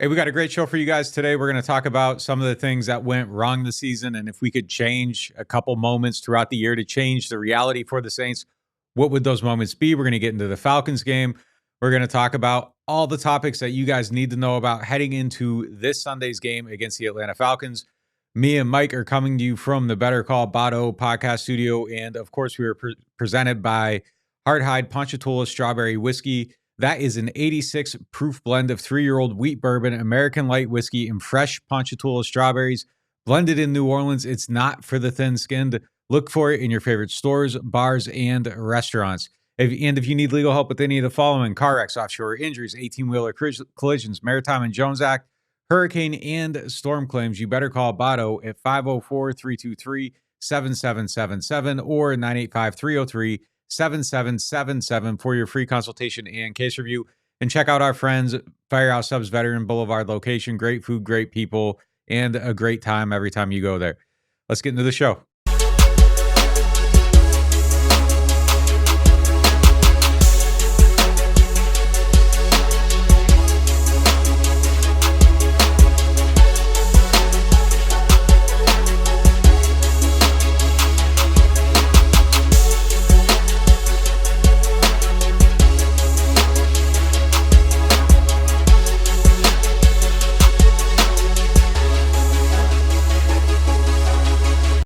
Hey, we got a great show for you guys today. We're going to talk about some of the things that went wrong this season, and if we could change a couple moments throughout the year to change the reality for the Saints, what would those moments be? We're going to get into the Falcons game. We're going to talk about all the topics that you guys need to know about heading into this Sunday's game against the Atlanta Falcons. Me and Mike are coming to you from the Better Call BADEAUX podcast studio, and of course, we were presented by Hardhide Ponchatoula Strawberry Whiskey. That is an 86 proof blend of 3-year-old wheat bourbon, American light whiskey, and fresh Ponchatoula strawberries blended in New Orleans. It's not for the thin-skinned. Look for it in your favorite stores, bars, and restaurants. If you need legal help with any of the following: car wrecks, offshore injuries, 18-wheeler collisions, Maritime Jones Act, hurricane and storm claims, you better call BADEAUX at 504-323-7777 or 985-303-7777 for your free consultation and case review. And check out our friends, Firehouse Subs Veteran Boulevard location. Great food, great people, and a great time every time you go there. Let's get into the show.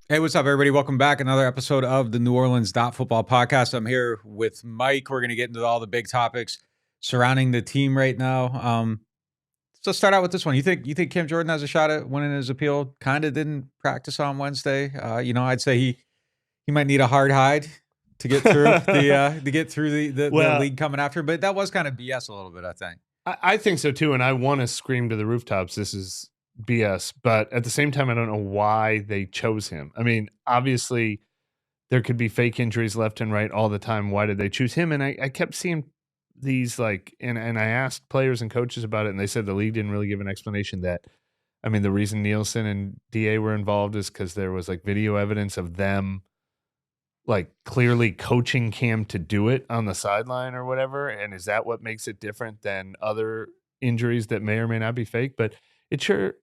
Hey, what's up, everybody? Welcome back. Another episode of the NewOrleans.Football podcast. I'm here with Mike. We're going to get into all the big topics surrounding the team right now. So start out with this one. You think Cam Jordan has a shot at winning his appeal? Kind of didn't practice on Wednesday. I'd say he might need a hard hide to get through the league coming after him. But that was kind of BS a little bit, I think. I think so too, and I want to scream to the rooftops, this is BS, but at the same time, I don't know why they chose him. I mean, obviously, there could be fake injuries left and right all the time. Why did they choose him? And I kept seeing these and I asked players and coaches about it, and they said the league didn't really give an explanation that, I mean, the reason Nielsen and DA were involved is because there was like video evidence of them like clearly coaching Cam to do it on the sideline or whatever. And is that what makes it different than other injuries that may or may not be fake? But it sure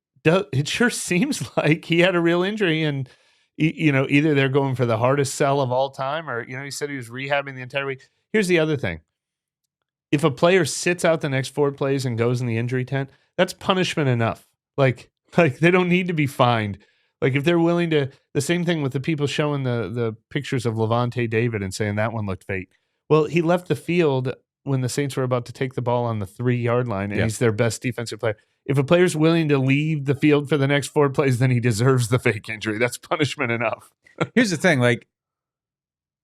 seems like he had a real injury, and either they're going for the hardest sell of all time, or he said he was rehabbing the entire week. Here's the other thing: if a player sits out the next 4 plays and goes in the injury tent, that's punishment enough. Like they don't need to be fined. Like if they're willing to, the same thing with the people showing the pictures of Levante David and saying that one looked fake. Well, he left the field when the Saints were about to take the ball on the 3-yard line, and he's their best defensive player. If a player's willing to leave the field for the next 4 plays, then he deserves the fake injury. That's punishment enough. Here's the thing: like,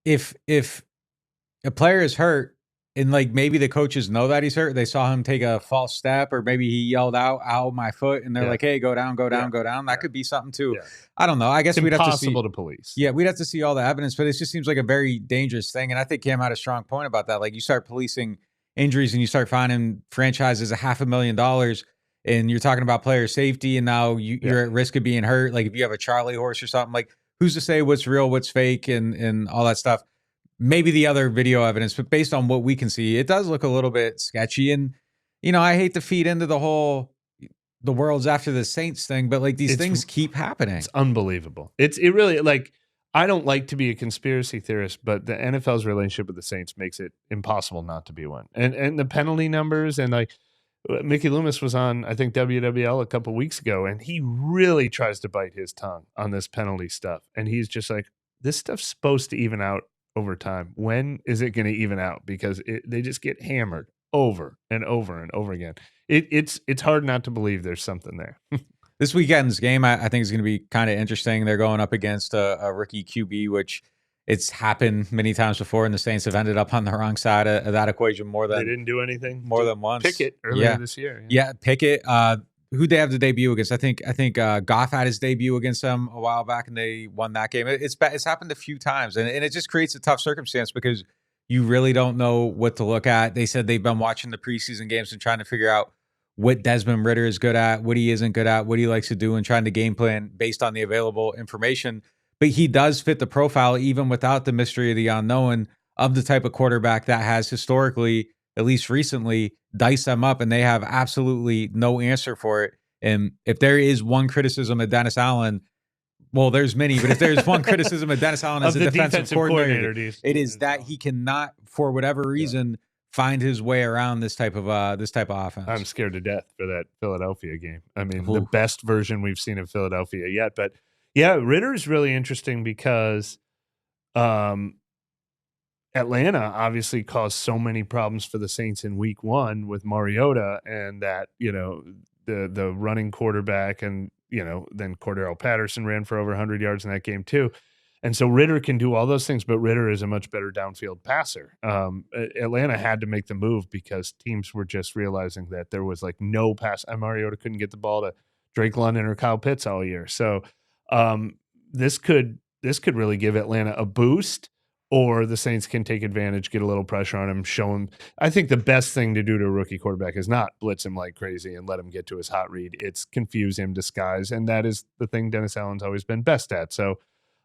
if a player is hurt, and like maybe the coaches know that he's hurt, they saw him take a false step, or maybe he yelled out, "Ow, my foot," and they're like, "Hey, go down, go down, go down." That could be something too. Yeah. I don't know. I guess we'd have to see. Impossible to police. Yeah, we'd have to see all the evidence, but it just seems like a very dangerous thing. And I think Cam had a strong point about that. Like, you start policing injuries and you start finding franchises $500,000, and you're talking about player safety, and now you're at risk of being hurt. Like if you have a Charlie horse or something, like who's to say what's real, what's fake, and all that stuff. Maybe the other video evidence, but based on what we can see, it does look a little bit sketchy. And, I hate to feed into the world's after the Saints thing, but like these things keep happening. It's unbelievable. It really, like, I don't like to be a conspiracy theorist, but the NFL's relationship with the Saints makes it impossible not to be one. And the penalty numbers, and like Mickey Loomis was on, I think, WWL a couple weeks ago, and he really tries to bite his tongue on this penalty stuff. And he's just like, this stuff's supposed to even out over time. When is it going to even out? Because they just get hammered over and over and over again. It's hard not to believe there's something there. This weekend's game, I think, is going to be kind of interesting. They're going up against a rookie QB, which it's happened many times before, and the Saints have ended up on the wrong side of that equation more than they didn't do anything more than once. Pickett earlier this year. Yeah, Pickett. Who'd they have the debut against? I think Goff had his debut against them a while back, and they won that game. It's happened a few times, and it just creates a tough circumstance because you really don't know what to look at. They said they've been watching the preseason games and trying to figure out what Desmond Ridder is good at, what he isn't good at, what he likes to do, and trying to game plan based on the available information. But he does fit the profile, even without the mystery of the unknown, of the type of quarterback that has historically at least recently, dice them up, and they have absolutely no answer for it. And if there is one criticism of Dennis Allen, well, there's many, but if there's one criticism of Dennis Allen as a defensive coordinator, it is that he cannot, for whatever reason, find his way around this type of offense. I'm scared to death for that Philadelphia game. I mean, the best version we've seen of Philadelphia yet. But yeah, Ritter is really interesting because Atlanta obviously caused so many problems for the Saints in week 1 with Mariota and that, the running quarterback, and then Cordero Patterson ran for over 100 yards in that game too. And so Ritter can do all those things, but Ritter is a much better downfield passer. Atlanta had to make the move because teams were just realizing that there was like no pass. Mariota couldn't get the ball to Drake London or Kyle Pitts all year. So this could really give Atlanta a boost, or the Saints can take advantage, get a little pressure on him, show him. I think the best thing to do to a rookie quarterback is not blitz him like crazy and let him get to his hot read. It's confuse him, disguise, and that is the thing Dennis Allen's always been best at. So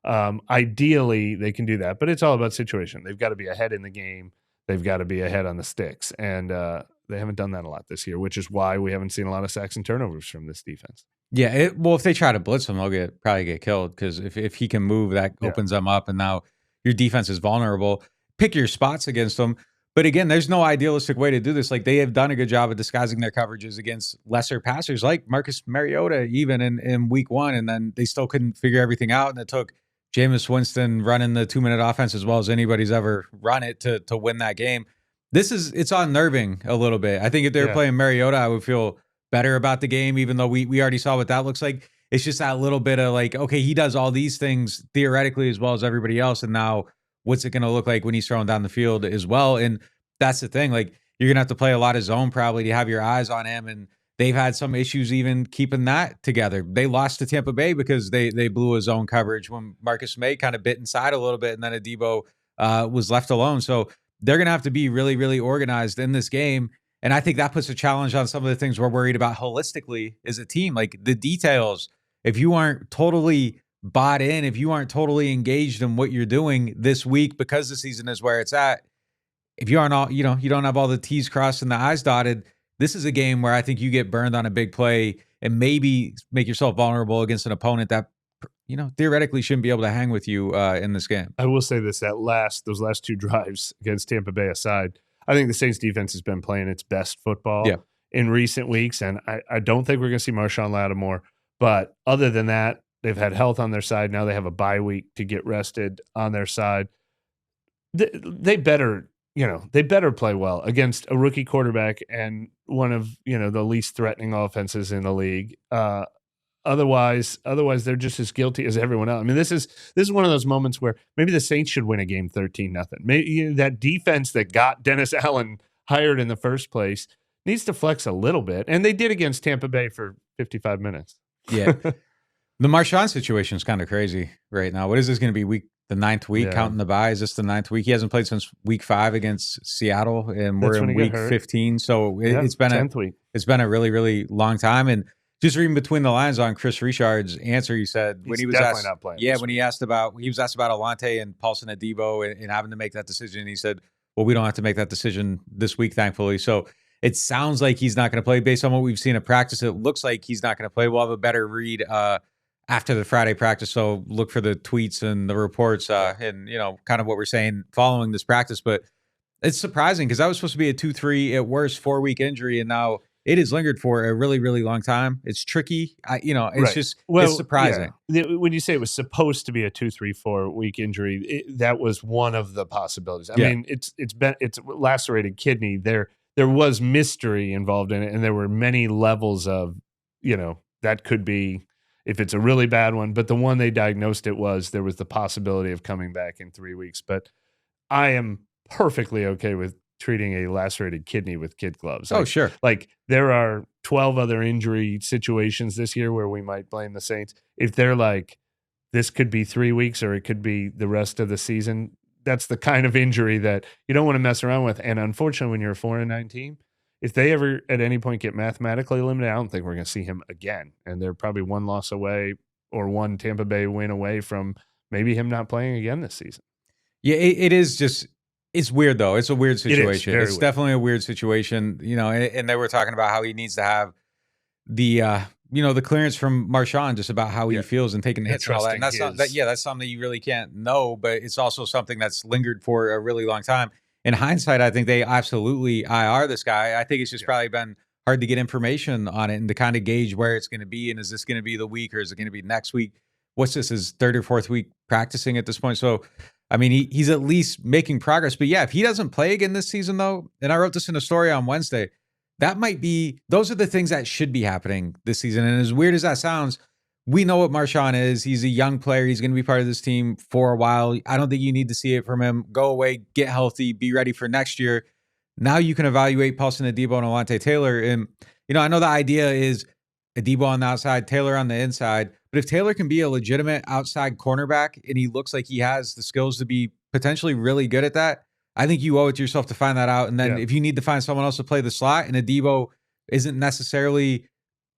ideally, they can do that, but it's all about situation. They've got to be ahead in the game. They've got to be ahead on the sticks, and they haven't done that a lot this year, which is why we haven't seen a lot of sacks and turnovers from this defense. Yeah, well, if they try to blitz him, they'll probably get killed, because if he can move, that opens them up, and now your defense is vulnerable. Pick your spots against them. But again, there's no idealistic way to do this. Like, they have done a good job of disguising their coverages against lesser passers, like Marcus Mariota, even in week 1, and then they still couldn't figure everything out, and it took Jameis Winston running the 2-minute offense as well as anybody's ever run it to win that game. It's unnerving a little bit. I think if they were playing Mariota, I would feel better about the game, even though we already saw what that looks like. It's just that little bit of like, okay, he does all these things theoretically as well as everybody else, and now what's it going to look like when he's throwing down the field as well? And that's the thing. Like, you're going to have to play a lot of zone probably to have your eyes on him, and they've had some issues even keeping that together. They lost to Tampa Bay because they blew a zone coverage when Marcus May kind of bit inside a little bit, and then Adebo was left alone. So they're going to have to be really, really organized in this game. And I think that puts a challenge on some of the things we're worried about holistically as a team, like the details. If you aren't totally bought in, if you aren't totally engaged in what you're doing this week, because the season is where it's at, if you aren't all, you don't have all the T's crossed and the I's dotted, this is a game where I think you get burned on a big play and maybe make yourself vulnerable against an opponent that, theoretically shouldn't be able to hang with you in this game. I will say this, those last 2 drives against Tampa Bay aside, I think the Saints defense has been playing its best football in recent weeks, and I don't think we're going to see Marshon Lattimore. But other than that, they've had health on their side. Now they have a bye week to get rested on their side. They better play well against a rookie quarterback and one of, the least threatening offenses in the league. Otherwise they're just as guilty as everyone else. I mean, this is one of those moments where maybe the Saints should win a game 13-0. Maybe that defense that got Dennis Allen hired in the first place needs to flex a little bit. And they did against Tampa Bay for 55 minutes. Yeah. The Marshon situation is kind of crazy right now. What is this going to be, the 9th week, counting the bye? Is this the 9th week? He hasn't played since week 5 against Seattle, and we're in week 15. So it's been 10th week. It's been a really, really long time. And just reading between the lines on Chris Richard's answer, he said when he was asked, not playing. Yeah, when he was asked about Alante and Paulson Adebo and having to make that decision, he said, well, we don't have to make that decision this week, thankfully. So it sounds like he's not going to play. Based on what we've seen at practice, it looks like he's not going to play. We'll have a better read after the Friday practice. So look for the tweets and the reports and, kind of what we're saying following this practice. But it's surprising because that was supposed to be a 2-3 at worst 4-week injury. And now it has lingered for a really, really long time. It's tricky. It's just, it's surprising. Yeah. When you say it was supposed to be a 2-3-4 week injury, that was one of the possibilities. I mean, it's lacerated kidney. There was mystery involved in it. And there were many levels of, that could be, if it's a really bad one, but the one they diagnosed there was the possibility of coming back in 3 weeks. But I am perfectly okay with treating a lacerated kidney with kid gloves. Oh, sure. Like, there are 12 other injury situations this year where we might blame the Saints. If they're like, this could be 3 weeks or it could be the rest of the season, that's the kind of injury that you don't want to mess around with. And unfortunately, when you're a 4-9 team, if they ever at any point get mathematically eliminated, I don't think we're going to see him again. And they're probably one loss away or one Tampa Bay win away from maybe him not playing again this season. Yeah, it is just It's weird though. It's a weird situation. It's weird. definitely a weird situation, and they were talking about how he needs to have the the clearance from Marshon just about how he feels and taking hits and all that. And that's not that that's something that you really can't know, but it's also something that's lingered for a really long time. In hindsight, I think they absolutely IR this guy. I think it's just probably been hard to get information on it and to kind of gauge where it's going to be. And is this going to be the week or is it going to be next week? What's this, his third or fourth week practicing at this point? So, I mean, he's at least making progress. But yeah, if he doesn't play again this season, though, and I wrote this in a story on Wednesday, that might be, those are the things that should be happening this season. And as weird as that sounds, we know what Marshon is. He's a young player. He's going to be part of this team for a while. I don't think you need to see it from him. Go away, get healthy, be ready for next year. Now you can evaluate Paulson Adebo and Alante Taylor. And, I know the idea is Adebo on the outside, Taylor on the inside. But if Taylor can be a legitimate outside cornerback and he looks like he has the skills to be potentially really good at that, I think you owe it to yourself to find that out. And then if you need to find someone else to play the slot and Adebo isn't necessarily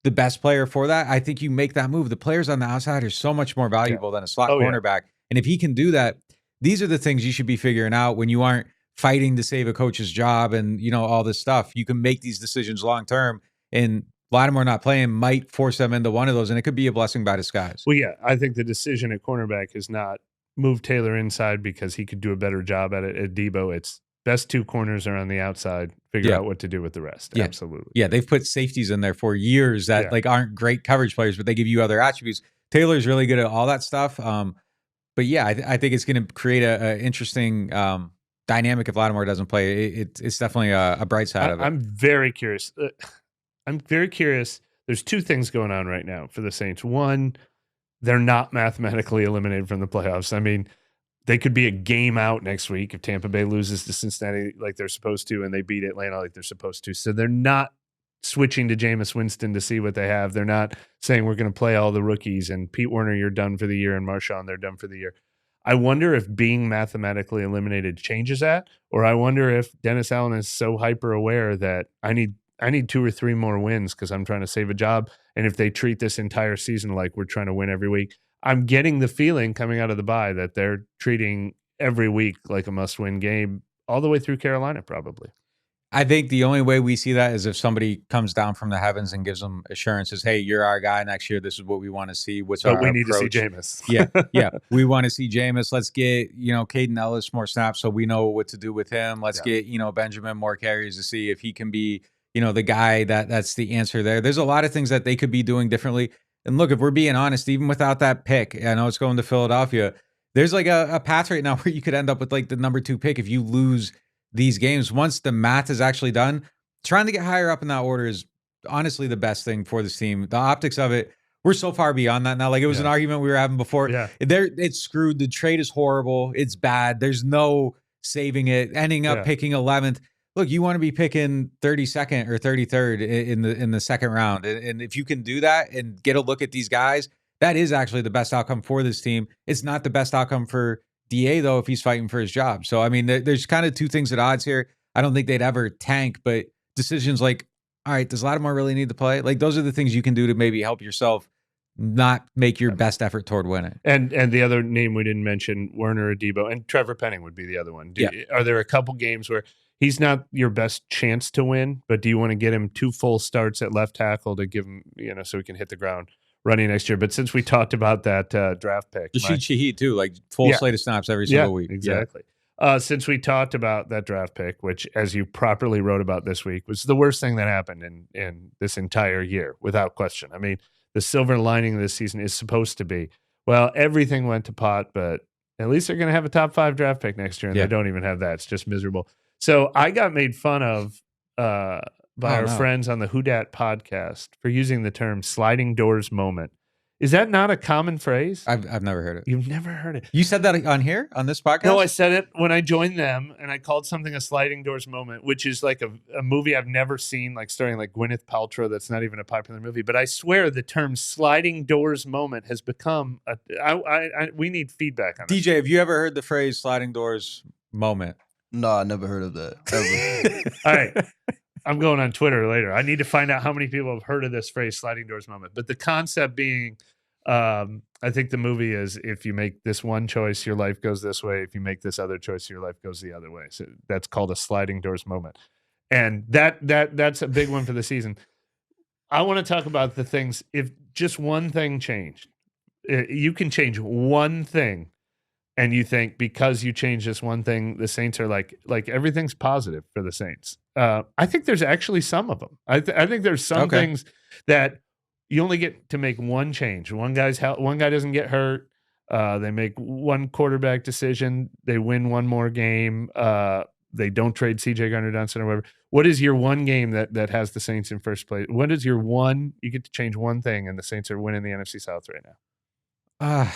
the best player for that, I think you make that move. The players on the outside are so much more valuable than a slot cornerback. And if he can do that, these are the things you should be figuring out when you aren't fighting to save a coach's job and, all this stuff. You can make these decisions long-term, and Lattimore not playing might force them into one of those, and it could be a blessing by disguise. Well, yeah, I think the decision at cornerback is not move Taylor inside because he could do a better job at it. At Debo, it's best two corners are on the outside. Figure out what to do with the rest. Yeah. Absolutely. Yeah, they've put safeties in there for years that aren't great coverage players, but they give you other attributes. Taylor's really good at all that stuff. But yeah, I think it's going to create a interesting dynamic if Lattimore doesn't play. It's definitely a bright side of it. I'm very curious. There's two things going on right now for the Saints. One, they're not mathematically eliminated from the playoffs. I mean, they could be a game out next week if Tampa Bay loses to Cincinnati like they're supposed to and they beat Atlanta like they're supposed to. So they're not switching to Jameis Winston to see what they have. They're not saying we're going to play all the rookies and Pete Werner, you're done for the year, and Marshon, they're done for the year. I wonder if being mathematically eliminated changes that, or I wonder if Dennis Allen is so hyper aware that I need 2 or 3 more wins because I'm trying to save a job. And if they treat this entire season like we're trying to win every week, I'm getting the feeling coming out of the bye that they're treating every week like a must-win game all the way through Carolina, probably. I think the only way we see that is if somebody comes down from the heavens and gives them assurances, hey, you're our guy next year. This is what we want to see. But we need to see Jameis. Yeah. We want to see Jameis. Let's get, Caden Ellis more snaps so we know what to do with him. Let's get, Benjamin more carries to see if he can be, the guy that's the answer there. There's a lot of things that they could be doing differently. And look, if we're being honest, even without that pick, I know it's going to Philadelphia, there's like a path right now where you could end up with like the number 2 pick if you lose these games. Once the math is actually done, trying to get higher up in that order is honestly the best thing for this team. The optics of it, we're so far beyond that now. Like it was an argument we were having before. Yeah. It's screwed. The trade is horrible. It's bad. There's no saving it. Ending up picking 11th. Look, you want to be picking 32nd or 33rd in the second round. And if you can do that and get a look at these guys, that is actually the best outcome for this team. It's not the best outcome for DA, though, if he's fighting for his job. So, I mean, there's kind of two things at odds here. I don't think they'd ever tank, but decisions like, all right, does Lattimore really need to play? Like, those are the things you can do to maybe help yourself not make your best effort toward winning. And the other name we didn't mention, Werner Adebo, and Trevor Penning would be the other one. Are there a couple games where he's not your best chance to win, but do you want to get him 2 full starts at left tackle to give him, so he can hit the ground running next year? But since we talked about that draft pick, Rashid Shaheed too, like full slate of snaps every single week. Exactly. Since we talked about that draft pick, which, as you properly wrote about this week, was the worst thing that happened in this entire year, without question. I mean, the silver lining of this season is supposed to be, well, everything went to pot, but at least they're going to have a top 5 draft pick next year, and they don't even have that. It's just miserable. So I got made fun of by our friends on the Who Dat podcast for using the term sliding doors moment. Is that not a common phrase? I've never heard it. You've never heard it? You said that on here, on this podcast? No, I said it when I joined them, and I called something a sliding doors moment, which is like a movie I've never seen, like starring like Gwyneth Paltrow. That's not even a popular movie. But I swear the term sliding doors moment has become we need feedback on DJ, have you ever heard the phrase sliding doors moment? No, I never heard of that. Ever. All right. I'm going on Twitter later. I need to find out how many people have heard of this phrase, sliding doors moment. But the concept being I think the movie is, if you make this one choice, your life goes this way. If you make this other choice, your life goes the other way. So that's called a sliding doors moment. And that's a big one for the season. I want to talk about the things, if just one thing changed, you can change one thing. And you think because you change this one thing, the Saints are like everything's positive for the Saints. I think there's actually some of them. I think there's some things that you only get to make one change. One guy doesn't get hurt. They make one quarterback decision. They win one more game. They don't trade C.J. Gardner-Johnson or whatever. What is your one game that has the Saints in first place? What is your one? You get to change one thing, and the Saints are winning the NFC South right now.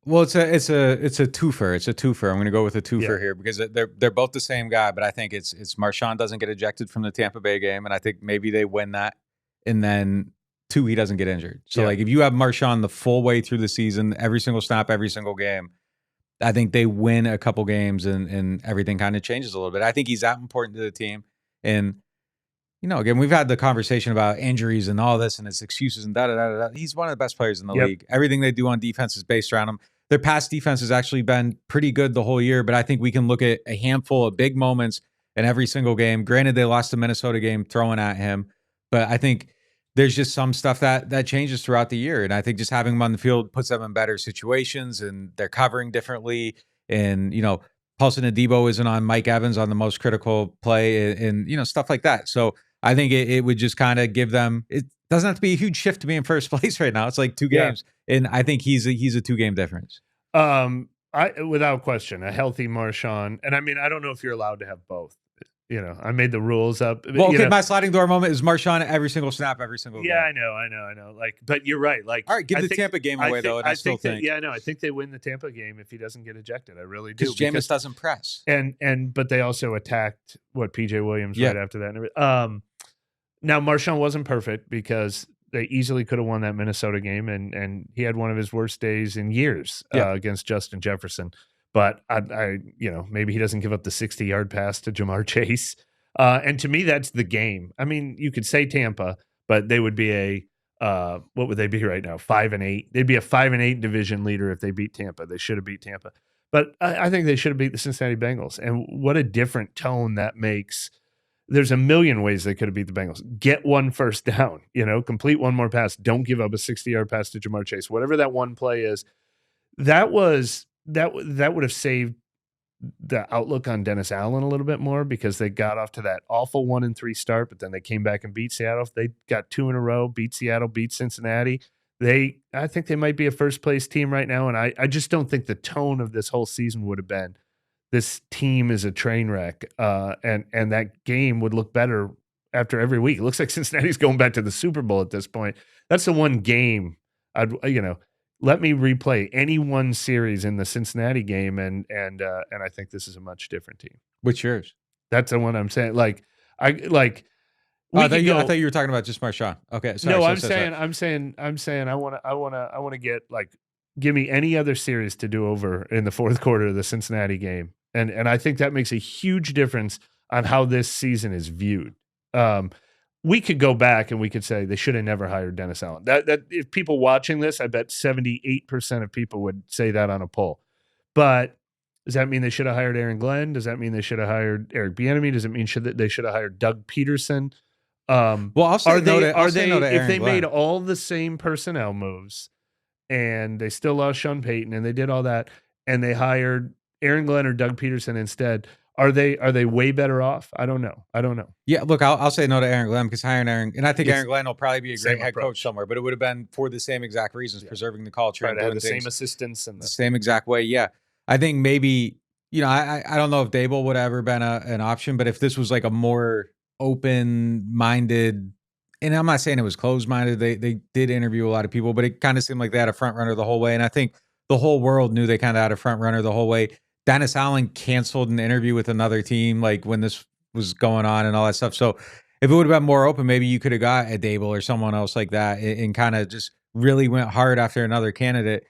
Well, it's a twofer. It's a twofer. I'm going to go with a twofer here because they're both the same guy, but I think it's Marshon doesn't get ejected from the Tampa Bay game, and I think maybe they win that, and then 2, he doesn't get injured. So like if you have Marshon the full way through the season, every single snap, every single game, I think they win a couple games and everything kind of changes a little bit. I think he's that important to the team, and again, we've had the conversation about injuries and all this and his excuses and da-da-da-da. He's one of the best players in the league. Everything they do on defense is based around him. Their pass defense has actually been pretty good the whole year, but I think we can look at a handful of big moments in every single game. Granted, they lost the Minnesota game throwing at him, but I think there's just some stuff that changes throughout the year. And I think just having them on the field puts them in better situations, and they're covering differently. And, Paulson Adebo isn't on Mike Evans on the most critical play and stuff like that. So I think it would just kind of give them, it doesn't have to be a huge shift to be in first place right now. It's like 2 games. And I think he's a 2-game difference. Without question, a healthy Marshon. And I mean, I don't know if you're allowed to have both. I made the rules up. Well, okay, my sliding door moment is Marshon every single snap, every single game. I know. But you're right. All right, give the Tampa game away, though, and I still think. I think they win the Tampa game if he doesn't get ejected. I really do. Because Jameis doesn't press. But they also attacked P.J. Williams right after that. Now, Marshon wasn't perfect because they easily could have won that Minnesota game, and he had one of his worst days in years against Justin Jefferson. But I maybe he doesn't give up the 60-yard pass to Jamar Chase. And to me, that's the game. I mean, you could say Tampa, but they would be what would they be right now? 5-8. They'd be a 5-8 division leader if they beat Tampa. They should have beat Tampa. But I think they should have beat the Cincinnati Bengals. And what a different tone that makes. There's a million ways they could have beat the Bengals. Get one first down, complete one more pass. Don't give up a 60-yard pass to Jamar Chase. Whatever that one play is, that would have saved the outlook on Dennis Allen a little bit more, because they got off to that awful 1-3 start, but then they came back and beat Seattle. They got 2 in a row, beat Seattle, beat Cincinnati. I think they might be a first place team right now. And I just don't think the tone of this whole season would have been, this team is a train wreck. And that game would look better after every week. It looks like Cincinnati's going back to the Super Bowl at this point. That's the one game let me replay any one series in the Cincinnati game, and I think this is a much different team. What's yours? That's the one I'm saying. I thought you were talking about just Marshon. Okay, sorry. No, I'm saying I want to get give me any other series to do over in the fourth quarter of the Cincinnati game, and I think that makes a huge difference on how this season is viewed. We could go back and we could say they should have never hired Dennis Allen. That if people watching this, I bet 78% of people would say that on a poll. But does that mean they should have hired Aaron Glenn? Does that mean they should have hired Eric Bieniemy? Does it mean they should have hired Doug Peterson? I'll say if they made all the same personnel moves and they still lost Sean Payton and they did all that and they hired Aaron Glenn or Doug Peterson instead, are they way better off? I don't know. Yeah, look, I'll say no to Aaron Glenn, because hiring Aaron, and I think Aaron Glenn will probably be a great head coach somewhere, but it would have been for the same exact reasons, preserving the culture, and have the same assistants and the same exact way. Yeah, I think maybe I don't know if Dable would have ever been an option, but if this was like a more open-minded, and I'm not saying it was closed-minded, they did interview a lot of people, but it kind of seemed like they had a front runner the whole way, and I think the whole world knew they kind of had a front runner the whole way. Dennis Allen canceled an interview with another team when this was going on and all that stuff. So if it would have been more open, maybe you could have got a Dable or someone else like that and kind of just really went hard after another candidate.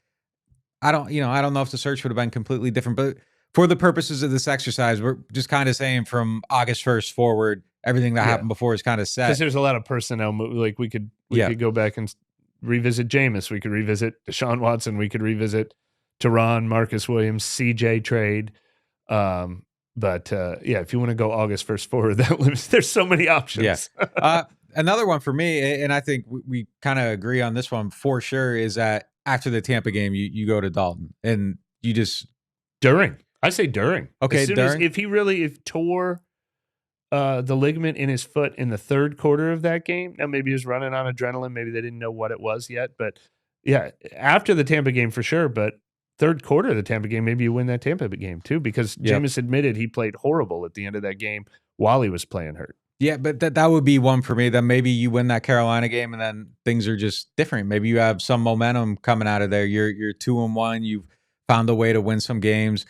I don't know if the search would have been completely different, but for the purposes of this exercise, we're just kind of saying from August 1st forward, everything that happened before is kind of set. Because there's a lot of personnel we could go back and revisit Jameis. We could revisit Deshaun Watson. We could revisit Teron, Marcus Williams, CJ trade. But if you want to go August 1st forward, that limits. There's so many options. Yeah. Another one for me, and I think we kind of agree on this one for sure, is that after the Tampa game, you go to Dalton and you just during. I say during. Okay, as soon during. As, if he tore the ligament in his foot in the third quarter of that game, now maybe he was running on adrenaline. Maybe they didn't know what it was yet. But yeah, after the Tampa game for sure. But third quarter of the Tampa game, maybe you win that Tampa game too, because Jameis admitted he played horrible at the end of that game while he was playing hurt. Yeah, but that would be one for me. Then maybe you win that Carolina game, and then things are just different. Maybe you have some momentum coming out of there. You're 2-1. You've found a way to win some games.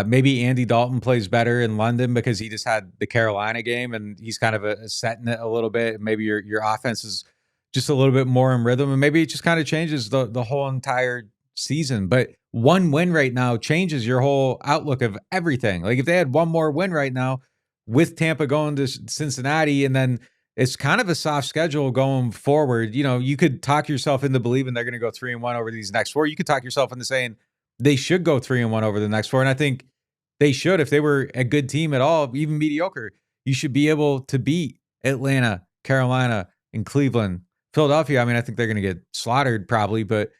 Maybe Andy Dalton plays better in London because he just had the Carolina game, and he's kind of setting it a little bit. Maybe your offense is just a little bit more in rhythm, and maybe it just kind of changes the whole entire season. But one win right now changes your whole outlook of everything. Like if they had one more win right now, with Tampa going to Cincinnati, and then it's kind of a soft schedule going forward. You know, you could talk yourself into believing they're going to go 3-1 over these next 4. You could talk yourself into saying they should go 3-1 over the next 4. And I think they should, if they were a good team at all, even mediocre, you should be able to beat Atlanta, Carolina, and Cleveland, Philadelphia. I mean, I think they're going to get slaughtered probably, but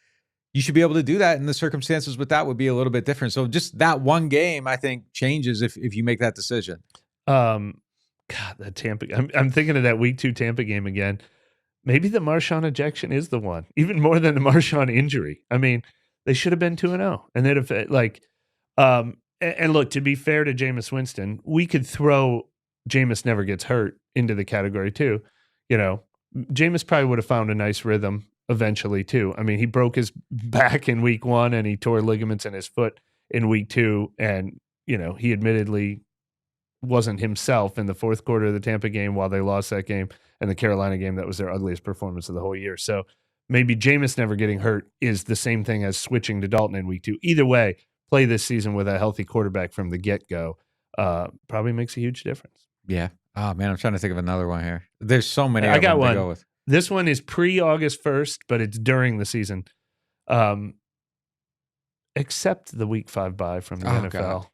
you should be able to do that. And the circumstances with that would be a little bit different. So just that one game, I think, changes if you make that decision. God, that Tampa. I'm thinking of that week 2 Tampa game again. Maybe the Marshon ejection is the one, even more than the Marshon injury. I mean, they should have been 2-0, and they'd have and look, to be fair to Jameis Winston, we could throw Jameis never gets hurt into the category too. You know, Jameis probably would have found a nice rhythm eventually too. I mean, he broke his back in week 1 and he tore ligaments in his foot in week 2, and you know, he admittedly wasn't himself in the fourth quarter of the Tampa game while they lost that game, and the Carolina game, that was their ugliest performance of the whole year. So maybe Jameis never getting hurt is the same thing as switching to Dalton in week 2. Either way, play this season with a healthy quarterback from the get-go probably makes a huge difference. Yeah. Oh, man, I'm trying to think of another one here. There's so many I got one. to go with. This one is pre-August 1st, but it's during the season. Except the week 5 bye from the NFL.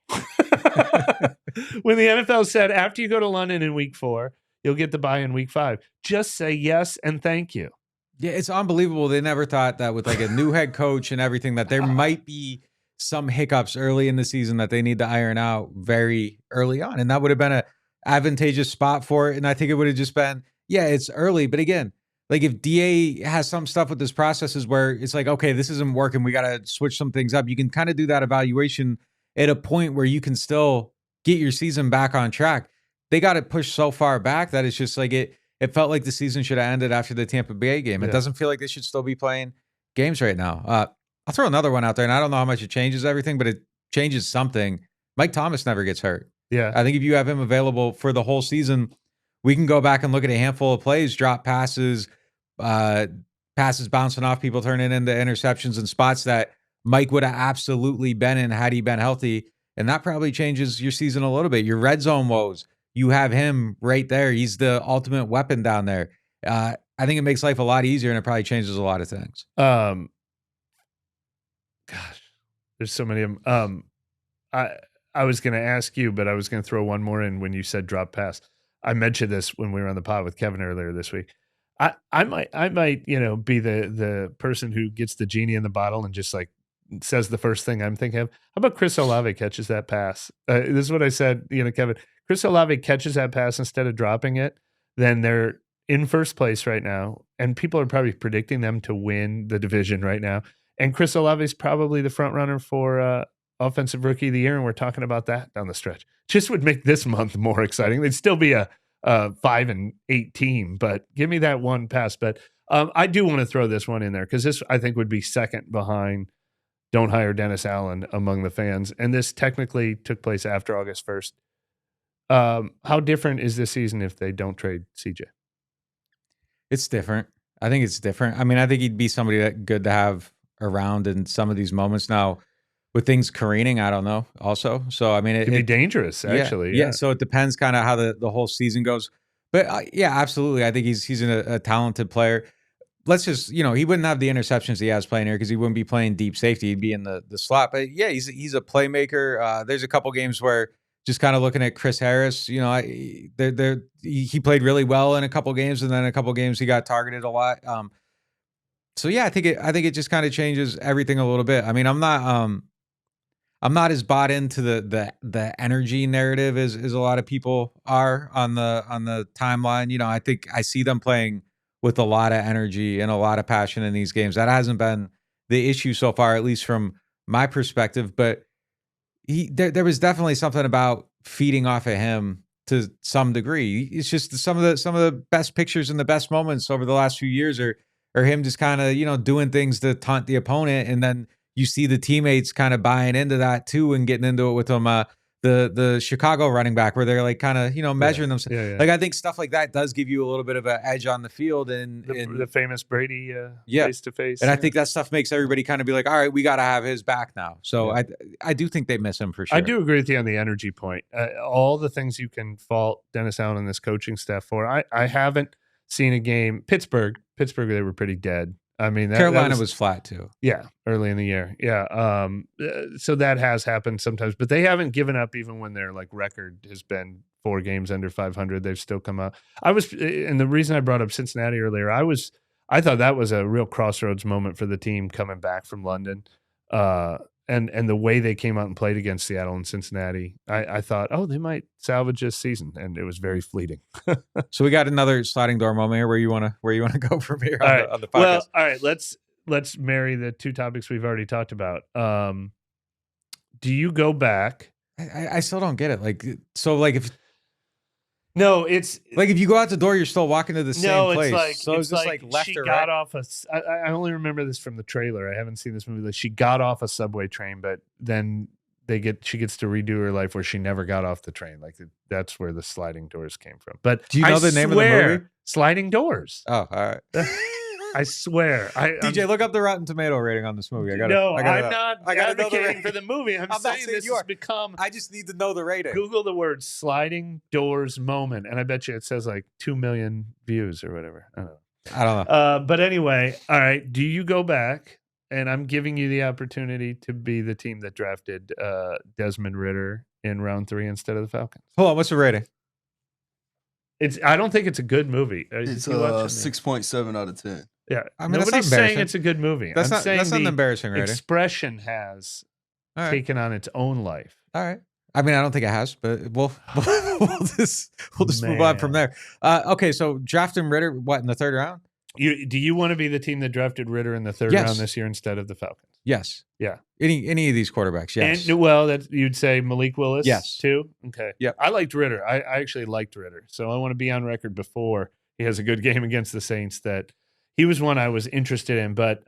When the NFL said, after you go to London in week 4, you'll get the bye in week 5. Just say yes and thank you. Yeah, it's unbelievable. They never thought that with like a new head coach and everything that there might be some hiccups early in the season that they need to iron out very early on. And that would have been an advantageous spot for it. And I think it would have just been, yeah, it's early. But again, like if DA has some stuff with his processes where it's like, okay, this isn't working, we got to switch some things up. You can kind of do that evaluation at a point where you can still get your season back on track. They got it pushed so far back that it's just like it felt like the season should have ended after the Tampa Bay game. Yeah. It doesn't feel like they should still be playing games right now. I'll throw another one out there, and I don't know how much it changes everything, but it changes something. Mike Thomas never gets hurt. Yeah. I think if you have him available for the whole season, we can go back and look at a handful of plays, drop passes, passes bouncing off people, turning into interceptions and spots that Mike would have absolutely been in had he been healthy. And that probably changes your season a little bit. Your red zone woes, you have him right there. He's the ultimate weapon down there. I think it makes life a lot easier, and it probably changes a lot of things. Gosh, there's so many of them. I was going to ask you, but I was going to throw one more in when you said drop pass. I mentioned this when we were on the pod with Kevin earlier this week. I might, you know, be the person who gets the genie in the bottle and just like says the first thing I'm thinking of. How about Chris Olave catches that pass? This is what I said, you know, Kevin. Chris Olave catches that pass instead of dropping it, then they're in first place right now, and people are probably predicting them to win the division right now. And Chris Olave is probably the front runner for Offensive Rookie of the Year, and we're talking about that down the stretch. Just would make this month more exciting. They'd still be a 5-8 team, but give me that one pass. But I do want to throw this one in there because this, I think, would be second behind don't hire Dennis Allen among the fans. And this technically took place after August 1st. How different is this season if they don't trade CJ? It's different. I think it's different. I mean, I think he'd be somebody that good to have around in some of these moments. Now, with things careening, I don't know also. So, I mean, it'd be dangerous, actually. Yeah. So it depends kind of how the whole season goes. But yeah, absolutely. I think he's a talented player. let's just, he wouldn't have the interceptions he has playing here because he wouldn't be playing deep safety. He'd be in the slot. But yeah, he's a playmaker. There's a couple games where just kind of looking at Chris Harris, he played really well in a couple games, and then a couple games he got targeted a lot. So yeah, I think it just kind of changes everything a little bit. I mean, I'm not as bought into the energy narrative as a lot of people are on the timeline. I think I see them playing with a lot of energy and a lot of passion in these games. That hasn't been the issue so far, at least from my perspective. But there was definitely something about feeding off of him to some degree. It's just some of the best pictures and the best moments over the last few years are him just kind of doing things to taunt the opponent, and then you see the teammates kind of buying into that too and getting into it with them. The Chicago running back where they're like kind of, measuring themselves. Yeah. Like, I think stuff like that does give you a little bit of an edge on the field. And the famous Brady face to face. And I think that stuff makes everybody kind of be like, all right, we got to have his back now. So I do think they miss him for sure. I do agree with you on the energy point. All the things you can fault Dennis Allen and this coaching staff for. I haven't seen a game. Pittsburgh, they were pretty dead. I mean, Carolina was flat too. Yeah, early in the year. Yeah. So that has happened sometimes, but they haven't given up even when their record has been 4 games under 500. They've still come out. And the reason I brought up Cincinnati earlier, I thought that was a real crossroads moment for the team coming back from London. And the way they came out and played against Seattle and Cincinnati, I thought, they might salvage this season, and it was very fleeting. So we got another sliding door moment here. Where you want to go from here on the podcast? Well, all right, let's marry the 2 topics we've already talked about. Do you go back? I still don't get it. No, it's if you go out the door, you're still walking to the same place. It's just left she or got right? off I only remember this from the trailer. I haven't seen this movie. She got off a subway train, but then she gets to redo her life where she never got off the train. That's where the sliding doors came from. But do you know the name of the movie? Sliding Doors. Oh, all right. I swear. DJ, look up the Rotten Tomato rating on this movie. I'm not advocating for the movie. I'm saying this has become. I just need to know the rating. Google the word "sliding doors moment," and I bet you it says 2 million views or whatever. I don't know. But anyway, all right. Do you go back? And I'm giving you the opportunity to be the team that drafted Desmond Ridder in round 3 instead of the Falcons. Hold on. What's the rating? I don't think it's a good movie. It's 6.7 out of 10. Yeah, I mean, nobody's saying it's a good movie. That's not an embarrassing rating. Expression has taken on its own life. All right. I mean, I don't think it has, but we'll just move on from there. Okay, so drafting Ridder, what, in the 3rd round? Do you want to be the team that drafted Ridder in the 3rd round this year instead of the Falcons? Yes. Yeah. Any of these quarterbacks? Yes. And you'd say Malik Willis. Yes. Too. Okay. Yeah. I liked Ridder. I actually liked Ridder, so I want to be on record before he has a good game against the Saints that he was one I was interested in. But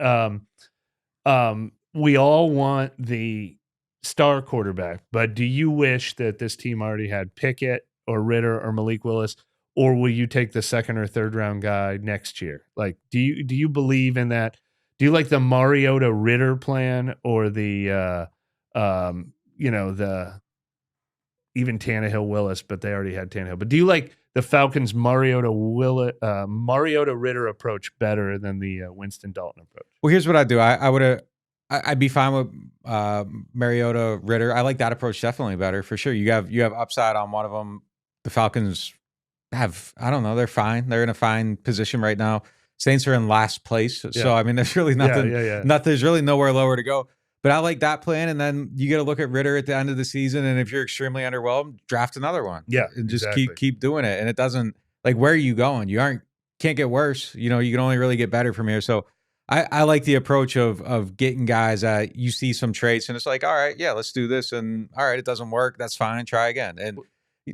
we all want the star quarterback. But do you wish that this team already had Pickett or Ridder or Malik Willis? Or will you take the 2nd or 3rd round guy next year? Do you believe in that? Do you like the Mariota Ridder plan or the even Tannehill Willis, but they already had Tannehill. But do you like the Falcons Mariota Ridder approach better than the Winston Dalton approach? Well, here's what I do. I'd be fine with Mariota Ridder. I like that approach definitely better for sure. You have upside on one of them. The Falcons I don't know, they're fine. They're in a fine position right now. Saints are in last place. Yeah. So, I mean, there's really nothing, there's really nowhere lower to go. But I like that plan. And then you get to look at Ridder at the end of the season. And if you're extremely underwhelmed, draft another one. Yeah. And just keep doing it. And it doesn't, where are you going? You can't get worse. You can only really get better from here. So I like the approach of getting guys that you see some traits and it's all right, yeah, let's do this. And all right, it doesn't work. That's fine. Try again. And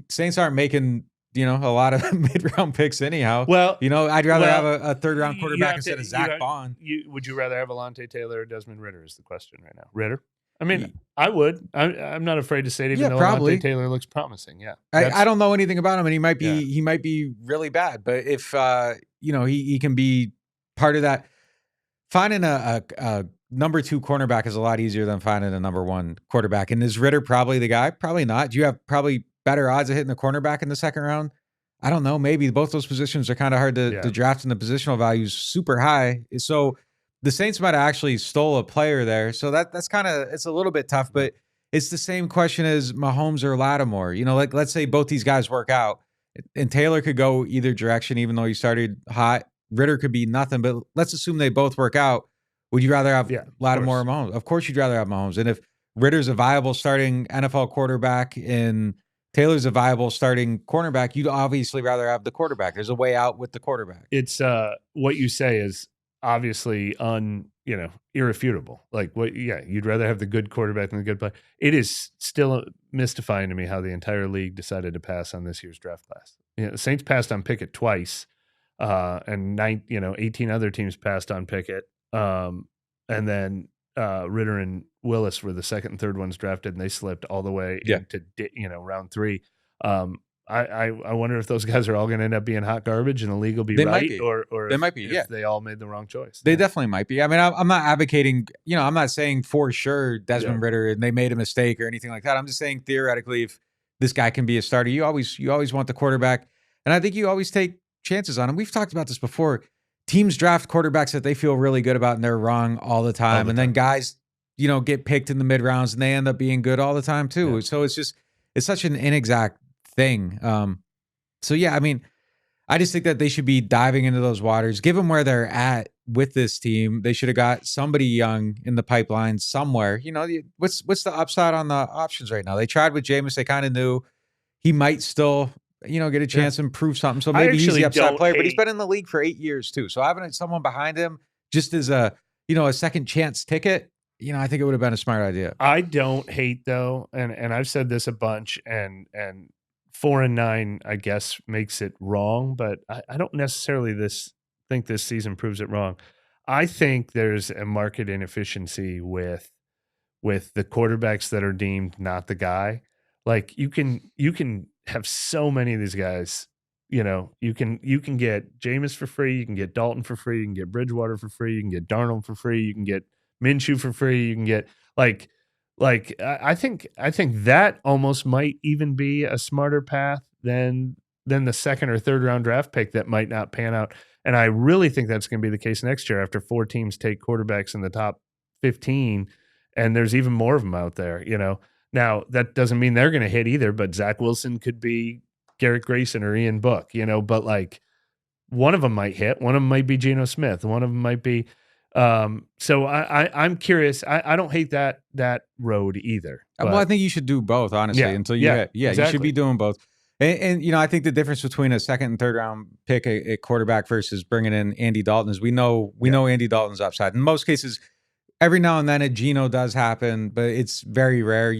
Saints aren't making a lot of mid-round picks anyhow. Well, I'd rather have a 3rd-round quarterback instead of Zach Bond. Would you rather have Alontae Taylor or Desmond Ridder is the question right now. Ridder? I mean, I would. I'm not afraid to say it, even though probably. Alontae Taylor looks promising. Yeah. I don't know anything about him, and he might be really bad. But if, he can be part of that. Finding a number 2 cornerback is a lot easier than finding a number 1 quarterback. And is Ridder probably the guy? Probably not. Do you have probably better odds of hitting the cornerback in the 2nd round? I don't know. Maybe both those positions are kind of hard to draft, and the positional value's super high. So the Saints might have actually stole a player there. So that's kind of, it's a little bit tough, but it's the same question as Mahomes or Lattimore. You know, like let's say both these guys work out, and Taylor could go either direction, even though he started hot. Ritter could be nothing, but let's assume they both work out. Would you rather have Lattimore or Mahomes? Of course you'd rather have Mahomes. And if Ritter's a viable starting NFL quarterback and Taylor's a viable starting cornerback, you'd obviously rather have the quarterback. There's a way out with the quarterback. It's what you say is obviously irrefutable. Like you'd rather have the good quarterback than the good player. It is still mystifying to me how the entire league decided to pass on this year's draft class. The Saints passed on Pickett twice, and 18 other teams passed on Pickett. And then Ritter and Willis were the second and third ones drafted, and they slipped all the way into round 3. I wonder if those guys are all going to end up being hot garbage and the league will be or they might be. If they all made the wrong choice. They definitely might be. I mean, I'm not advocating. I'm not saying for sure Desmond Ritter and they made a mistake or anything like that. I'm just saying theoretically, if this guy can be a starter, you always want the quarterback, and I think you always take chances on him. We've talked about this before. Teams draft quarterbacks that they feel really good about, and they're wrong all the time. And then guys, get picked in the mid rounds, and they end up being good all the time too. Yeah. So it's such an inexact thing. I mean, I just think that they should be diving into those waters. Given where they're at with this team, they should have got somebody young in the pipeline somewhere. What's the upside on the options right now? They tried with Jameis. They kind of knew he might still get a chance and prove something. So maybe he's the upside player, but he's been in the league for 8 years too. So having someone behind him just as a second chance ticket, I think it would have been a smart idea. I don't hate though, and I've said this a bunch, and 4-9, I guess, makes it wrong, but I don't necessarily think this season proves it wrong. I think there's a market inefficiency with the quarterbacks that are deemed not the guy. Like you can have so many of these guys. You can get Jameis for free, you can get Dalton for free, you can get Bridgewater for free, you can get Darnold for free, you can get Minshew for free, you can get I think that almost might even be a smarter path than the second or third round draft pick that might not pan out. And I really think that's going to be the case next year after 4 teams take quarterbacks in the top 15, and there's even more of them out there. Now that doesn't mean they're going to hit either, but Zach Wilson could be Garrett Grayson or Ian Book, but one of them might hit, one of them might be Geno Smith, one of them might be. So I'm curious. I don't hate that road either. Well, I think you should do both, honestly, until you hit. Yeah, exactly. You should be doing both. And I think the difference between a second and third round pick at quarterback versus bringing in Andy Dalton is we know Andy Dalton's upside. In most cases, every now and then a Geno does happen, but it's very rare.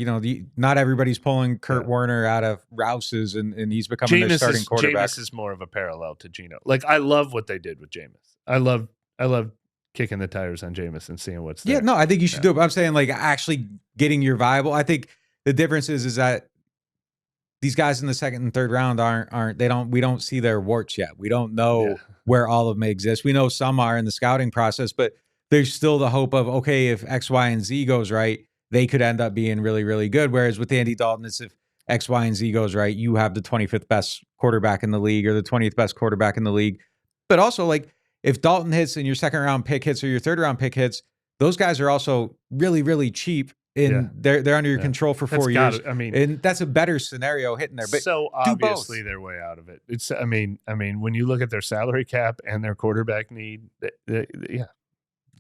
Not everybody's pulling Kurt Warner out of Rouse's and he's becoming their starting quarterback. Jameis is more of a parallel to Geno. I love what they did with Jameis. I love kicking the tires on Jameis and seeing what's there. Yeah, no, I think you should do it. But I'm saying actually getting your viable. I think the difference is that these guys in the second and third round we don't see their warts yet. We don't know where all of them exist. We know some are in the scouting process, but there's still the hope of, okay, if X, Y, and Z goes right, they could end up being really, really good. Whereas with Andy Dalton, it's if X, Y, and Z goes right, you have the 25th best quarterback in the league or the 20th best quarterback in the league. But also if Dalton hits and your second round pick hits or your third round pick hits, those guys are also really, really cheap. They're under your control for 4 years. And that's a better scenario hitting there. But so obviously they're way out of it. It's when you look at their salary cap and their quarterback need,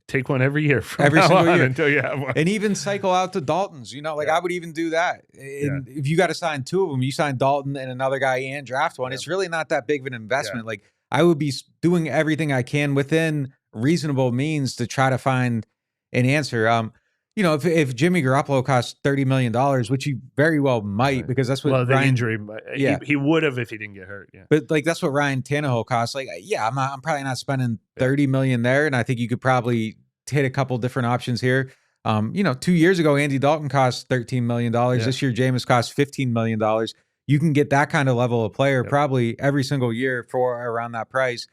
take one every year from every single year until you have one, and even cycle out to Daltons. I would even do that. And if you got to sign 2 of them, you sign Dalton and another guy and draft one. It's really not that big of an investment. I would be doing everything I can within reasonable means to try to find an answer. If Jimmy Garoppolo costs $30 million, which he very well might, because that's what the injury, he would have if he didn't get hurt. Yeah. But that's what Ryan Tannehill costs. I'm probably not spending $30 million there. And I think you could probably hit a couple different options here. 2 years ago, Andy Dalton cost $13 million. This year, Jameis costs $15 million. You can get that kind of level of player probably every single year for around that price.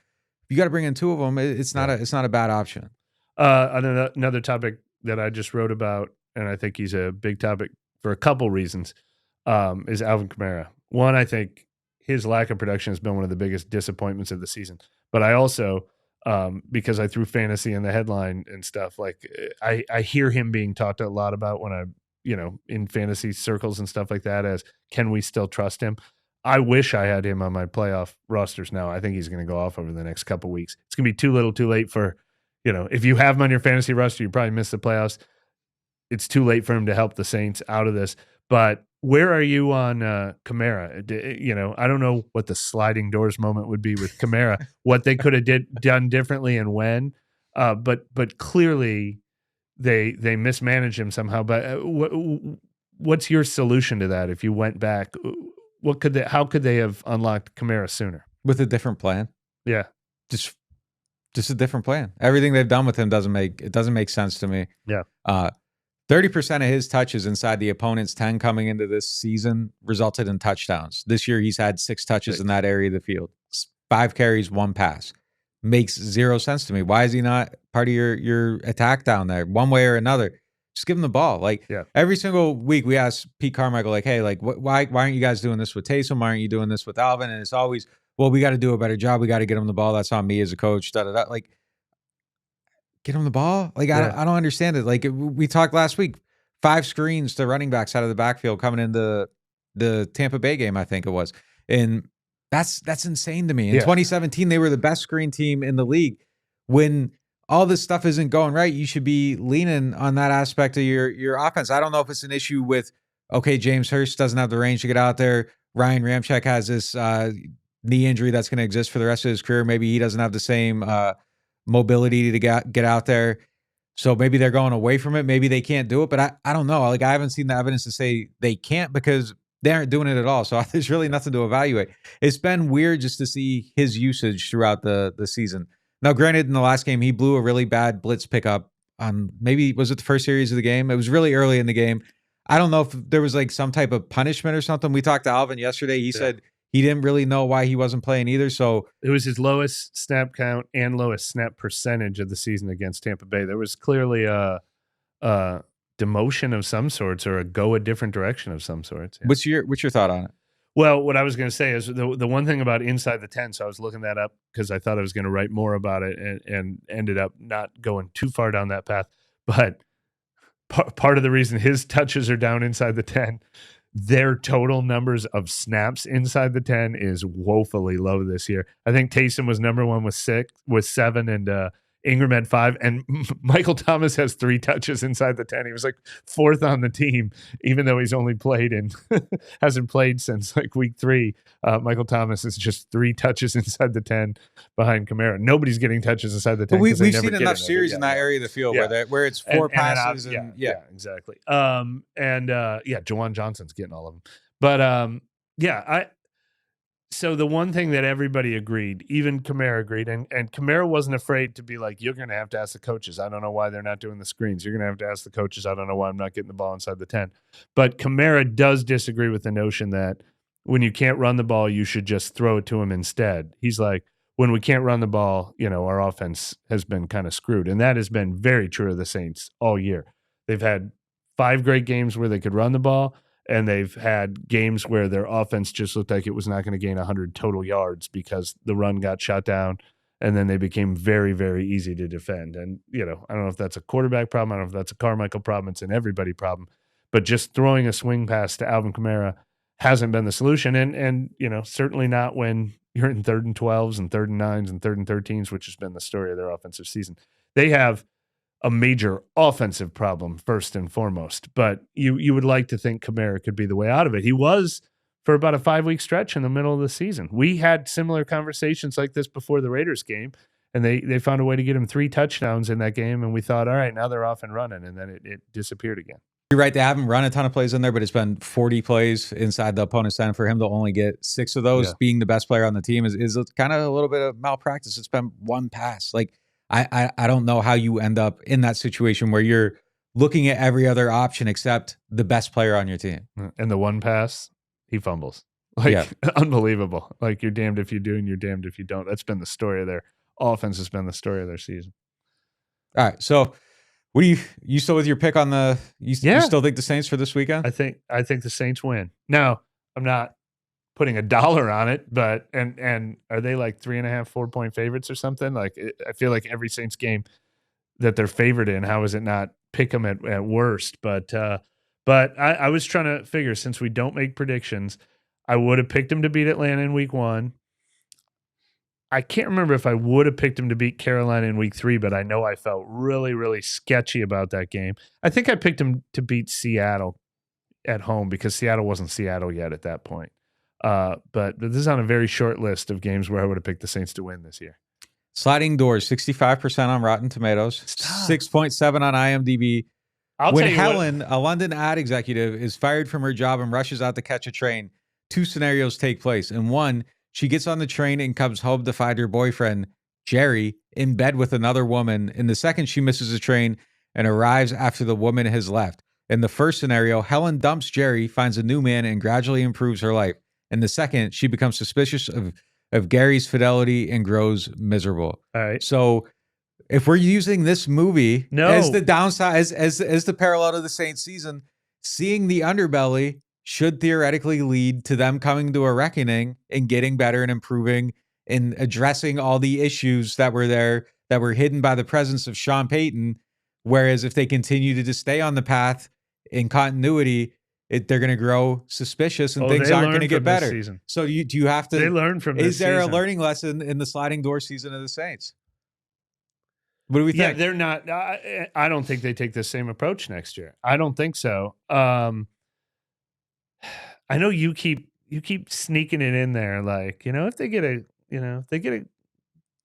You got to bring in 2 of them. It's not a bad option. Another topic that I just wrote about, and I think he's a big topic for a couple reasons, is Alvin Kamara. One, I think his lack of production has been one of the biggest disappointments of the season. But I also, because I threw fantasy in the headline and stuff, like I hear him being talked a lot about when I, in fantasy circles and stuff like that as, can we still trust him? I wish I had him on my playoff rosters now. I think he's going to go off over the next couple weeks. It's going to be too little too late for, if you have him on your fantasy roster, you probably miss the playoffs. It's too late for him to help the Saints out of this. But where are you on Kamara? I don't know what the sliding doors moment would be with Kamara, what they could have done differently and when. But clearly they mismanaged him somehow. But what's your solution to that? If you went back, how could they have unlocked Kamara sooner? With a different plan. Yeah. Just a different plan. Everything they've done with him doesn't make sense to me. Yeah. 30% of his touches inside the opponent's 10 coming into this season resulted in touchdowns. This year, he's had 6 touches in that area of the field. 5 carries, 1 pass. Makes zero sense to me. Why is he not part of your attack down there one way or another? Just give him the ball. Every single week we ask Pete Carmichael, hey, why aren't you guys doing this with Taysom? Why aren't you doing this with Alvin? And it's always, well, we got to do a better job. We got to get him the ball. That's on me as a coach. Get him the ball. I don't understand it. We talked last week, 5 screens to running backs out of the backfield coming into the Tampa Bay game, I think it was. And that's insane to me. In 2017, they were the best screen team in the league. When all this stuff isn't going right, you should be leaning on that aspect of your offense. I don't know if it's an issue with, James Hurst doesn't have the range to get out there. Ryan Ramczyk has this knee injury that's going to exist for the rest of his career. Maybe he doesn't have the same mobility to get out there. So maybe they're going away from it. Maybe they can't do it, but I don't know. I haven't seen the evidence to say they can't because they aren't doing it at all. So there's really nothing to evaluate. It's been weird just to see his usage throughout the season. Now, granted, in the last game, he blew a really bad blitz pickup on was it the first series of the game? It was really early in the game. I don't know if there was some type of punishment or something. We talked to Alvin yesterday. He said he didn't really know why he wasn't playing either. So it was his lowest snap count and lowest snap percentage of the season against Tampa Bay. There was clearly a demotion of some sorts or a different direction of some sorts. Yeah. What's your thought on it? Well, what I was going to say is the one thing about inside the 10, so I was looking that up because I thought I was going to write more about it and ended up not going too far down that path. But part of the reason his touches are down inside the 10, their total numbers of snaps inside the 10 is woefully low this year. I think Taysom was number 1 with 7, and Ingram had 5, and Michael Thomas has 3 touches inside the 10. He was 4th on the team, even though he's only played and hasn't played since week 3. Michael Thomas is just 3 touches inside the 10 behind Kamara. Nobody's getting touches inside the 10. But we've seen enough series in that area of the field where it's 4 passes. Exactly. Jawan Johnson's getting all of them. But so the one thing that everybody agreed, even Kamara agreed, and Kamara wasn't afraid to be you're going to have to ask the coaches. I don't know why they're not doing the screens. You're going to have to ask the coaches. I don't know why I'm not getting the ball inside the 10. But Kamara does disagree with the notion that when you can't run the ball, you should just throw it to him instead. He's when we can't run the ball, our offense has been kind of screwed. And that has been very true of the Saints all year. They've had 5 great games where they could run the ball, and they've had games where their offense just looked like it was not going to gain 100 total yards because the run got shot down, and then they became very, very easy to defend. And, I don't know if that's a quarterback problem. I don't know if that's a Carmichael problem. It's an everybody problem. But just throwing a swing pass to Alvin Kamara hasn't been the solution. And certainly not when you're in 3rd and 12s and 3rd and 9s and 3rd and 13s, which has been the story of their offensive season. They have a major offensive problem first and foremost, but you would like to think Kamara could be the way out of it. He was for about a 5-week stretch in the middle of the season. We had similar conversations like this before the Raiders game, and they found a way to get him 3 touchdowns in that game, and we thought, all right, now they're off and running, and then it disappeared again. You're right. They haven't run a ton of plays in there, but it's been 40 plays inside the opponent's end. For him to only get 6 of those, being the best player on the team, is kind of a little bit of malpractice. It's been 1 pass. I don't know how you end up in that situation where you're looking at every other option except the best player on your team. And the 1 pass, he fumbles. Unbelievable. You're damned if you do and you're damned if you don't. That's been the story of their offense, has been the story of their season. All right. So what do you still with your pick on you still think the Saints for this weekend? I think the Saints win. Now, I'm not putting $1 on it, but and are they like 3.5, 4-point favorites or something? Like I feel like every Saints game that they're favored in, how is it not pick them at worst? But I was trying to figure, since we don't make predictions, I would have picked them to beat Atlanta in week 1. I can't remember if I would have picked them to beat Carolina in week 3, but I know I felt really, really sketchy about that game. I think I picked them to beat Seattle at home because Seattle wasn't Seattle yet at that point. But this is on a very short list of games where I would have picked the Saints to win this year. Sliding doors, 65% on Rotten Tomatoes, 6.7 on IMDb. When Helen, a London ad executive, is fired from her job and rushes out to catch a train, 2 scenarios take place. In one, she gets on the train and comes home to find her boyfriend, Jerry, in bed with another woman. In the second, she misses a train and arrives after the woman has left. In the first scenario, Helen dumps Jerry, finds a new man, and gradually improves her life. In the second, she becomes suspicious of Gary's fidelity and grows miserable. All right. So if we're using this movie as the downside, as the parallel to the Saints season, seeing the underbelly should theoretically lead to them coming to a reckoning and getting better and improving and addressing all the issues that were there that were hidden by the presence of Sean Payton. Whereas if they continue to just stay on the path in continuity, they're going to grow suspicious and things aren't going to get better. So do you have to? They learn from this Is there season. a learning lesson in the sliding door season of the Saints? What do we think? Yeah, they're not. I don't think they take the same approach next year. I don't think so. I know you keep sneaking it in there, like, if they get a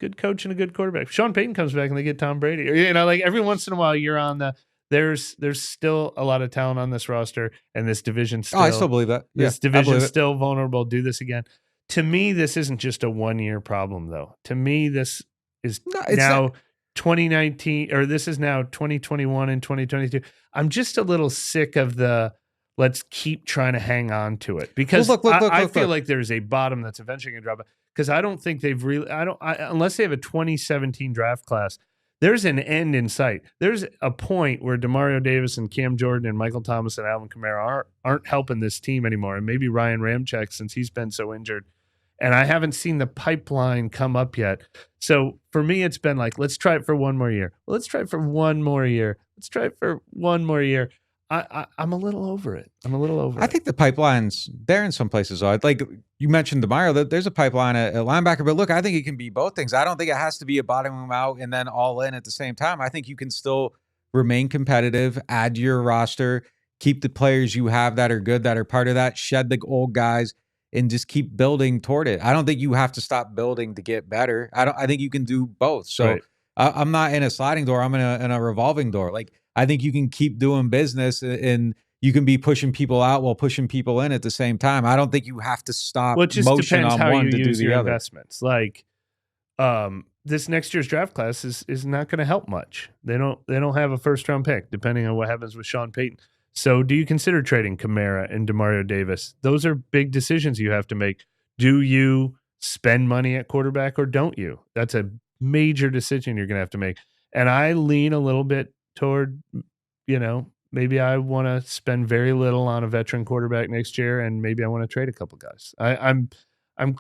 good coach and a good quarterback. Sean Payton comes back and they get Tom Brady. Or, like every once in a while you're on the. There's still a lot of talent on this roster, and this division still. I still believe that. This division's still vulnerable. Do this again. To me, this isn't just a 1-year problem, though. To me, this is now 2019, or this is now 2021 and 2022. I'm just a little sick of the let's keep trying to hang on to it, because I feel like there's a bottom that's eventually going to drop. Because I don't think they've really. Unless they have a 2017 draft class. There's an end in sight. There's a point where Demario Davis and Cam Jordan and Michael Thomas and Alvin Kamara aren't helping this team anymore. And maybe Ryan Ramczyk, since he's been so injured. And I haven't seen the pipeline come up yet. So for me, it's been like, let's try it for one more year. Let's try it for one more year. Let's try it for one more year. I'm a little over it. I think the pipeline's there in some places. Though. Like you mentioned DeMario, there's a pipeline at linebacker, but look, I think it can be both things. I don't think it has to be a bottoming out and then all in at the same time. I think you can still remain competitive, add to your roster, keep the players you have that are good, that are part of that, shed the old guys, and just keep building toward it. I don't think you have to stop building to get better. I think you can do both. So right. I'm not in a sliding door. I'm in a revolving door. Like, I think you can keep doing business and you can be pushing people out while pushing people in at the same time. I don't think you have to stop motion on one to do the other. Investments. Like this next year's draft class is not going to help much. They don't have a first round pick, depending on what happens with Sean Payton. So do you consider trading Kamara and Demario Davis? Those are big decisions you have to make. Do you spend money at quarterback or don't you? That's a major decision you're going to have to make. And I lean a little bit toward, maybe I want to spend very little on a veteran quarterback next year, and maybe I want to trade a couple guys. I'm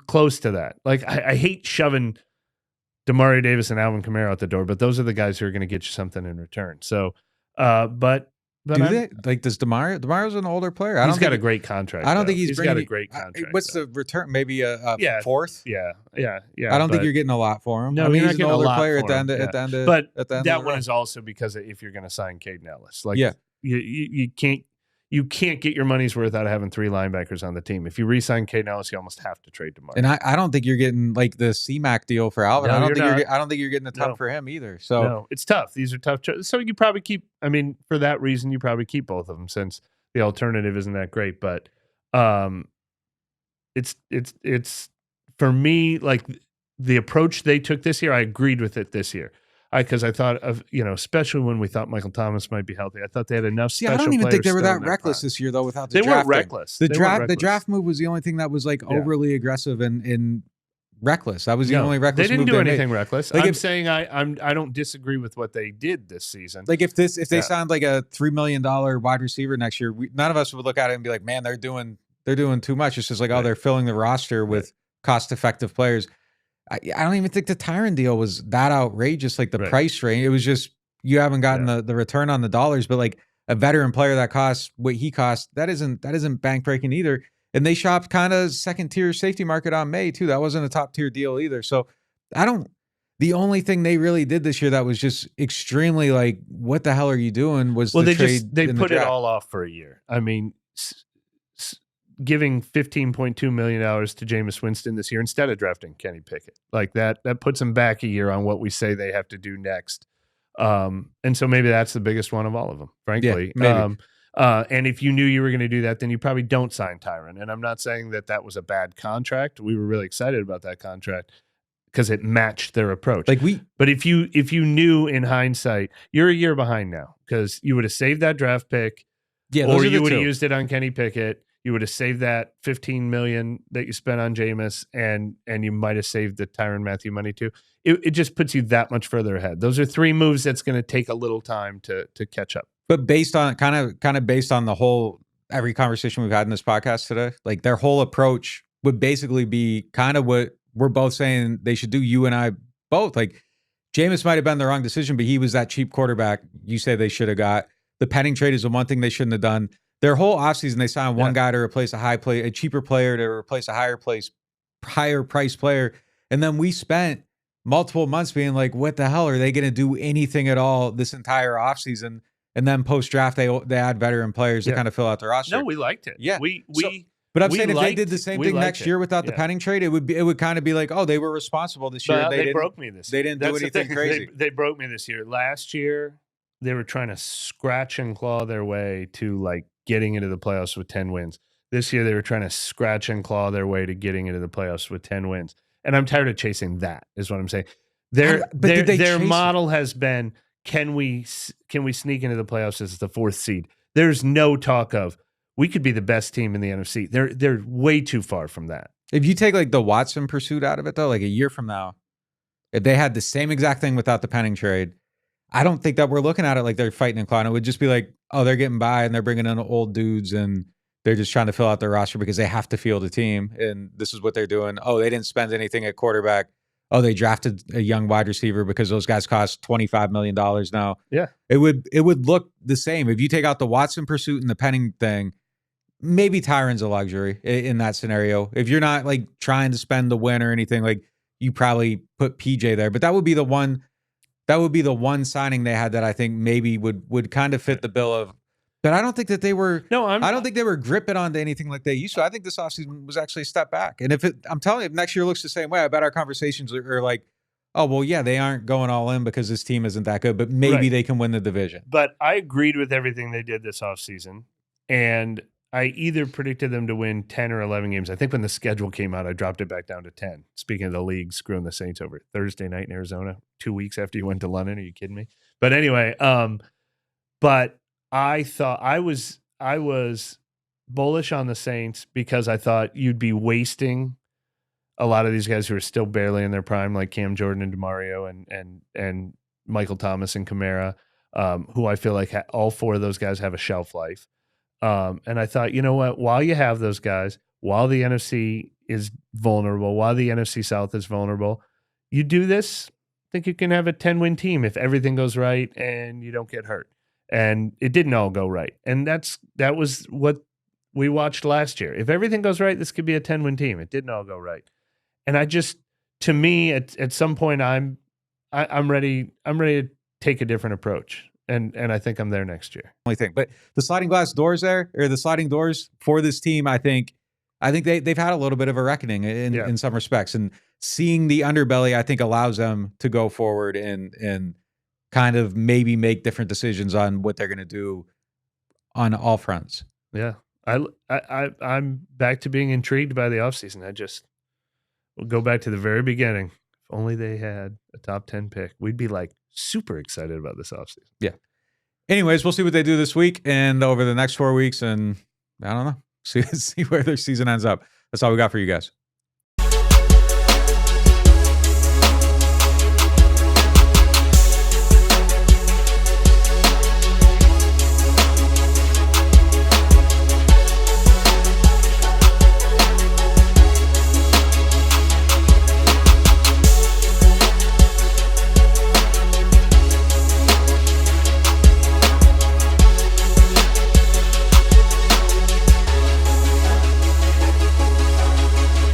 close to that. Like I hate shoving Demario Davis and Alvin Kamara out the door, but those are the guys who are going to get you something in return. So, but does DeMario? DeMario's an older player. He's got a great contract. I don't think he's got a great contract. What's the return? Maybe a fourth. Yeah. I don't think you're getting a lot for him. No, he's not an older player at the end. But that one is also because if you're going to sign Caden Ellis, like you can't get your money's worth out of having 3 linebackers on the team. If you re-sign Caden Ellis, you almost have to trade DeMario. And I don't think you're getting like the CMAC deal for Alvin. No, I don't think you're getting a ton for him either. So no, it's tough. These are tough. So you probably keep. I mean, for that reason, you probably keep both of them since the alternative isn't that great. But it's for me, like the approach they took this year. I agreed with it this year. Because I thought of, especially when we thought Michael Thomas might be healthy. I thought they had enough special players. I don't even think they were that reckless this year, though, without the draft. They weren't reckless. The draft move was the only thing that was like overly aggressive and reckless. That was the only reckless move they didn't do anything reckless. Like I'm saying I don't disagree with what they did this season. Like if they signed like a $3 million wide receiver next year, none of us would look at it and be like, man, they're doing they're doing too much. It's just like, oh, they're filling the roster with cost-effective players. I don't even think the Tyron deal was that outrageous, like the price range. It was just, you haven't gotten the return on the dollars, but like a veteran player that costs what he costs, that isn't bank breaking either. And they shopped kind of second tier safety market on May too. That wasn't a top tier deal either. So the only thing they really did this year that was just extremely like, what the hell are you doing? Was they it put all off for a year. I mean, giving $15.2 million to Jameis Winston this year instead of drafting Kenny Pickett, like that puts them back a year on what we say they have to do next. And so maybe that's the biggest one of all of them, frankly. Yeah, maybe. And if you knew you were going to do that, then you probably don't sign Tyron. And I'm not saying that was a bad contract. We were really excited about that contract because it matched their approach. But if you knew in hindsight, you're a year behind now because you would have saved that draft pick, or you would have used it on Kenny Pickett. You would have saved that $15 million that you spent on Jameis, and you might have saved the Tyrann Mathieu money too. It just puts you that much further ahead. Those are three moves that's going to take a little time to catch up. But based on kind of based on the whole every conversation we've had in this podcast today, like their whole approach would basically be kind of what we're both saying they should do. You and I both. Like Jameis might have been the wrong decision, but he was that cheap quarterback you say they should have got. The Penning trade is the one thing they shouldn't have done. Their whole offseason, they signed one guy to replace a cheaper player to replace a higher price player. And then we spent multiple months being like, what the hell? Are they going to do anything at all this entire offseason? And then post-draft, they add veteran players to kind of fill out their roster. No, we liked it. Yeah. But I'm saying if they did the same thing next year without the Penning trade, it would kind of be like, oh, they were responsible this year. They broke me this year. They didn't do anything crazy. They broke me this year. Last year, they were trying to scratch and claw their way to like getting into the playoffs with 10 wins. This year, they were trying to scratch and claw their way to getting into the playoffs with 10 wins. And I'm tired of chasing that, is what I'm saying. Their model has been, can we sneak into the playoffs as the fourth seed? There's no talk of, we could be the best team in the NFC. They're way too far from that. If you take like the Watson pursuit out of it, though, like a year from now, if they had the same exact thing without the Penning trade, I don't think that we're looking at it like they're fighting and clawing. It would just be like, oh, they're getting by and they're bringing in old dudes and they're just trying to fill out their roster because they have to field a team. And this is what they're doing. Oh, they didn't spend anything at quarterback. Oh, they drafted a young wide receiver because those guys cost $25 million now. Yeah. It would look the same. If you take out the Watson pursuit and the Penning thing, maybe Tyrann's a luxury in that scenario. If you're not like trying to spend the win or anything, like you probably put PJ there. But that would be the one signing they had that I think maybe would kind of fit the bill of. But I don't think that they were. No, I don't think they were gripping onto anything like they used to. I think this offseason was actually a step back. And I'm telling you, if next year looks the same way, I bet our conversations are like, oh, well, yeah, they aren't going all in because this team isn't that good, but maybe they can win the division. But I agreed with everything they did this offseason. And I either predicted them to win 10 or 11 games. I think when the schedule came out, I dropped it back down to 10. Speaking of the league screwing the Saints over Thursday night in Arizona, 2 weeks after you went to London. Are you kidding me? But anyway, but I thought I was bullish on the Saints because I thought you'd be wasting a lot of these guys who are still barely in their prime, like Cam Jordan and DeMario and Michael Thomas and Kamara, who I feel like all four of those guys have a shelf life. And I thought, you know what? While you have those guys, while the NFC is vulnerable, while the NFC South is vulnerable, you do this, I think you can have a 10-win team if everything goes right and you don't get hurt. And it didn't all go right. And that was what we watched last year. If everything goes right, this could be a 10-win team. It didn't all go right. And to me, at some point, I'm ready to take a different approach. And I think I'm there next year. Only thing, but the sliding glass doors the sliding doors for this team, I think they've had a little bit of a reckoning in some respects, and seeing the underbelly, I think, allows them to go forward and kind of maybe make different decisions on what they're going to do on all fronts. Yeah, I'm back to being intrigued by the offseason. We'll go back to the very beginning. If only they had a top 10 pick, we'd be like super excited about this offseason. Yeah. Anyways, we'll see what they do this week and over the next 4 weeks, and I don't know, see where their season ends up. That's all we got for you guys.